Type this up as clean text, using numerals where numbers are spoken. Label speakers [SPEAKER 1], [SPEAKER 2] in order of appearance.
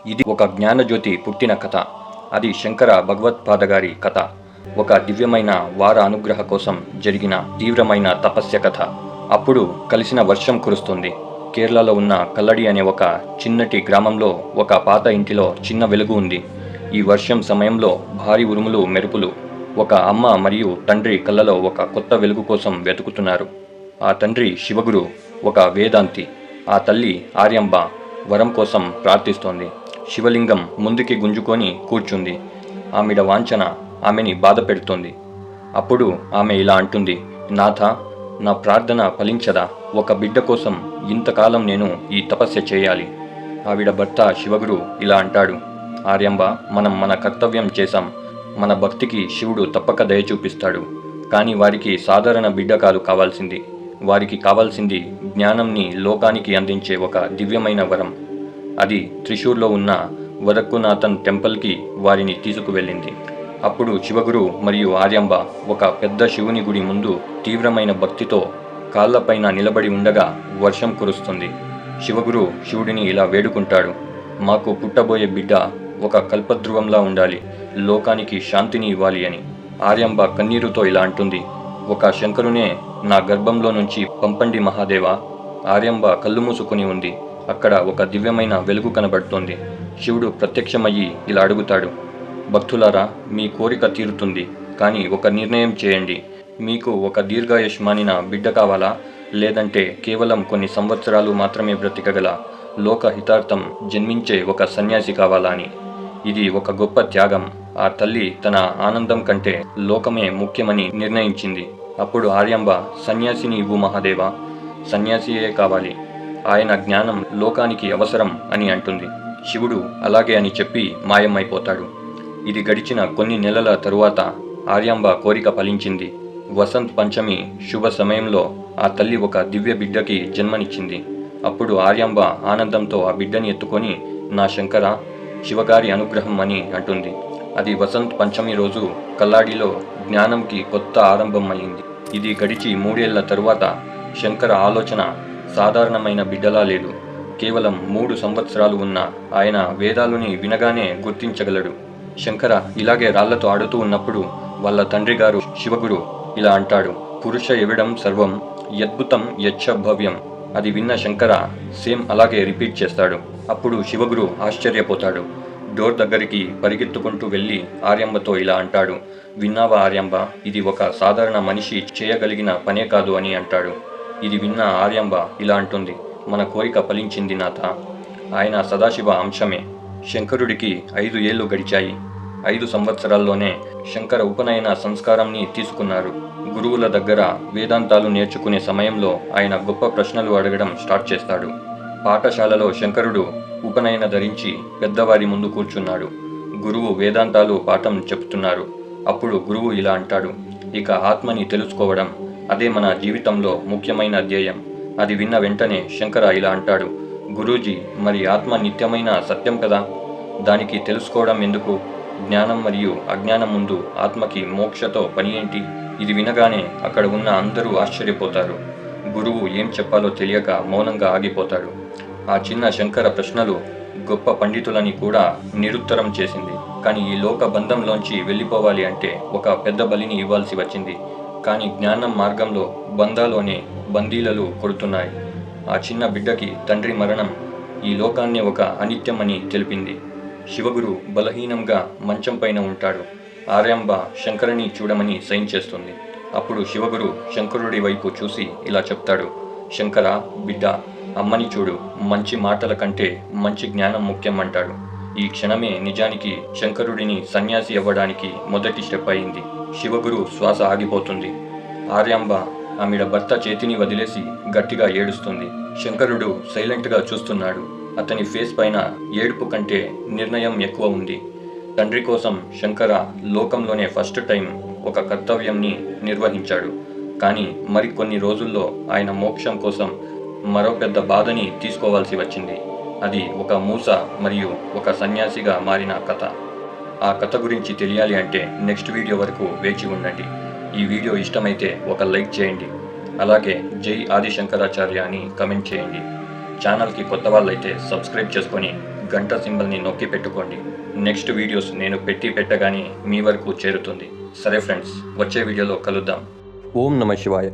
[SPEAKER 1] ఇది ఒక జ్ఞానజ్యోతి పుట్టిన కథ. అది శంకర భగవత్పాద గారి కథ. ఒక దివ్యమైన వార అనుగ్రహ కోసం జరిగిన తీవ్రమైన తపస్య కథ. అప్పుడు కలిసిన వర్షం కురుస్తుంది. కేరళలో ఉన్న కల్లడి అనే ఒక చిన్నటి గ్రామంలో ఒక పాత ఇంటిలో చిన్న వెలుగు ఉంది. ఈ వర్షం సమయంలో భారీ ఉరుములు, మెరుపులు. ఒక అమ్మ మరియు తండ్రి కళ్ళలో ఒక కొత్త వెలుగు కోసం వెతుకుతున్నారు. ఆ తండ్రి శివగురు, ఒక వేదాంతి. ఆ తల్లి ఆర్యాంబ వరం కోసం ప్రార్థిస్తోంది. శివలింగం ముందుకి గుంజుకొని కూర్చుంది. ఆమెడ వాంఛన ఆమెని బాధ పెడుతోంది. అప్పుడు ఆమె ఇలా అంటుంది, నాథ, నా ప్రార్థన ఫలించదా? ఒక బిడ్డ కోసం ఇంతకాలం నేను ఈ తపస్య చేయాలి. ఆవిడ భర్త శివగురు ఇలా అంటాడు, ఆర్యాంబ, మనం మన కర్తవ్యం చేశాం. మన భక్తికి శివుడు తప్పక దయ చూపిస్తాడు. కానీ వారికి సాధారణ బిడ్డ కాదు కావాల్సింది. వారికి కావాల్సింది జ్ఞానంని లోకానికి అందించే ఒక దివ్యమైన వరం. అది త్రిశూర్లో ఉన్న వదక్కునాథన్ టెంపుల్కి వారిని తీసుకువెళ్ళింది. అప్పుడు శివగురు మరియు ఆర్యాంబ ఒక పెద్ద శివుని గుడి ముందు తీవ్రమైన భక్తితో కాళ్లపైన నిలబడి ఉండగా వర్షం కురుస్తుంది. శివగురు శివుడిని ఇలా వేడుకుంటాడు, మాకు పుట్టబోయే బిడ్డ ఒక కల్పధ్రువంలా ఉండాలి, లోకానికి శాంతిని ఇవ్వాలి అని. ఆర్యాంబ కన్నీరుతో ఇలా అంటుంది, ఒక శంకరునే నా గర్భంలో నుంచి పంపండి మహాదేవా. ఆర్యాంబ కళ్ళు మూసుకుని ఉంది. అక్కడ ఒక దివ్యమైన వెలుగు కనబడుతోంది. శివుడు ప్రత్యక్షమయ్యి ఇలా అడుగుతాడు, భక్తులారా, మీ కోరిక తీరుతుంది. కానీ ఒక నిర్ణయం చేయండి. మీకు ఒక దీర్ఘాయుష్మానిన బిడ్డ కావాలా, లేదంటే కేవలం కొన్ని సంవత్సరాలు మాత్రమే బ్రతికగల లోకహితార్థం జన్మించే ఒక సన్యాసి కావాలా అని. ఇది ఒక గొప్ప త్యాగం. ఆ తల్లి తన ఆనందం కంటే లోకమే ముఖ్యమని నిర్ణయించింది. అప్పుడు ఆర్యాంబ, సన్యాసిని ఇవ్వు మహాదేవా, సన్యాసియే కావాలి. ఆయన జ్ఞానం లోకానికి అవసరం అని అంటుంది. శివుడు అలాగే అని చెప్పి మాయమైపోతాడు. ఇది గడిచిన కొన్ని నెలల తరువాత ఆర్యాంబ కోరిక ఫలించింది. వసంత్ పంచమి శుభ సమయంలో ఆ తల్లి ఒక దివ్య బిడ్డకి జన్మనిచ్చింది. అప్పుడు ఆర్యాంబ ఆనందంతో ఆ బిడ్డని ఎత్తుకొని, నా శంకర, శివగారి అనుగ్రహం అని అంటుంది. అది వసంత్ పంచమి రోజు కల్లాడిలో జ్ఞానంకి కొత్త ఆరంభం అయింది. ఇది గడిచి 3 ఏళ్ల తరువాత శంకర ఆలోచన సాధారణమైన బిడ్డలా లేదు. కేవలం 3 సంవత్సరాలు ఉన్న ఆయన వేదాలని వినగానే గుర్తించగలడు. శంకర ఇలాగే రాళ్లతో ఆడుతూ ఉన్నప్పుడు వాళ్ళ తండ్రి గారు శివగురు ఇలా అంటాడు, పురుష ఎవిడం సర్వం యద్భుతం యచ్చభవ్యం. అది విన్న శంకర సేమ్ అలాగే రిపీట్ చేస్తాడు. అప్పుడు శివగురు ఆశ్చర్యపోతాడు. డోర్ దగ్గరికి పరిగెత్తుకుంటూ వెళ్ళి ఆర్యాంబతో ఇలా అంటాడు, విన్నావా ఆర్యాంబ, ఇది ఒక సాధారణ మనిషి చేయగలిగిన పనే కాదు అని అంటాడు. ఇది విన్న ఆర్యాంబ ఇలా అంటుంది, మన కోరిక ఫలించింది నాథ. ఆయన సదాశివ అంశమే. శంకరుడికి 5 ఏళ్లు గడిచాయి. 5 సంవత్సరాల్లోనే శంకర ఉపనయన సంస్కారంని తీసుకున్నారు. గురువుల దగ్గర వేదాంతాలు నేర్చుకునే సమయంలో ఆయన గొప్ప ప్రశ్నలు అడగడం స్టార్ట్ చేస్తాడు. పాఠశాలలో శంకరుడు ఉపనయన ధరించి పెద్దవారి ముందు కూర్చున్నాడు. గురువు వేదాంతాలు పాఠం చెప్తున్నారు. అప్పుడు గురువు ఇలా అంటాడు, ఇక ఆత్మని తెలుసుకోవడం, అదే మన జీవితంలో ముఖ్యమైన ధ్యేయం. అది విన్న వెంటనే శంకర ఇలా అంటాడు, గురూజీ, మరి ఆత్మ నిత్యమైన సత్యం కదా, దానికి తెలుసుకోవడం ఎందుకు? జ్ఞానం మరియు అజ్ఞానం ముందు ఆత్మకి మోక్షతో పని ఏంటి? ఇది వినగానే అక్కడ ఉన్న అందరూ ఆశ్చర్యపోతారు. గురువు ఏం చెప్పాలో తెలియక మౌనంగా ఆగిపోతాడు. ఆ చిన్న శంకర ప్రశ్నలు గొప్ప పండితులని కూడా నిరుత్తరం చేసింది. కానీ ఈ లోక బంధంలోంచి వెళ్ళిపోవాలి అంటే ఒక పెద్ద బలిని ఇవ్వాల్సి వచ్చింది. కానీ జ్ఞానం మార్గంలో బంధాలోనే బందీలలు కొడుతున్నాయి. ఆ చిన్న బిడ్డకి తండ్రి మరణం ఈ లోకాన్ని ఒక అనిత్యమని తెలిపింది. శివగురు బలహీనంగా మంచం పైన ఉంటాడు. ఆర్యాంబ శంకరుని చూడమని సైన్ చేస్తుంది. అప్పుడు శివగురు శంకరుడి వైపు చూసి ఇలా చెప్తాడు, శంకర, బిడ్డ, అమ్మని చూడు, మంచి మాటల కంటే మంచి జ్ఞానం ముఖ్యం అంటాడు. ఈ క్షణమే నిజానికి శంకరుడిని సన్యాసి అవ్వడానికి మొదటి స్టెప్ అయింది. శివగురు శ్వాస ఆగిపోతుంది. ఆర్యాంబ ఆమెడ భర్త చేతిని వదిలేసి గట్టిగా ఏడుస్తుంది. శంకరుడు సైలెంట్గా చూస్తున్నాడు. అతని ఫేస్ పైన ఏడుపు కంటే నిర్ణయం ఎక్కువ ఉంది. తండ్రి కోసం శంకర లోకంలోనే ఫస్ట్ టైం ఒక కర్తవ్యంని నిర్వహించాడు. కానీ మరికొన్ని రోజుల్లో ఆయన మోక్షం కోసం మరో పెద్ద బాధని తీసుకోవాల్సి వచ్చింది. అది ఒక మూస మరియు ఒక సన్యాసిగా మారిన కథ. ఆ కథ గురించి తెలియాలి అంటే నెక్స్ట్ వీడియో వరకు వేచి ఉండండి. ఈ వీడియో ఇష్టమైతే ఒక లైక్ చేయండి. అలాగే జై ఆది శంకరాచార్య అని కమెంట్ చేయండి. ఛానల్కి కొత్త వాళ్ళైతే సబ్స్క్రైబ్ చేసుకొని గంట సింబల్ని నొక్కి పెట్టుకోండి. నెక్స్ట్ వీడియోస్ నేను పెట్టగానే మీ వరకు చేరుతుంది. సరే ఫ్రెండ్స్, వచ్చే వీడియోలో కలుద్దాం. ఓం నమ శివాయ.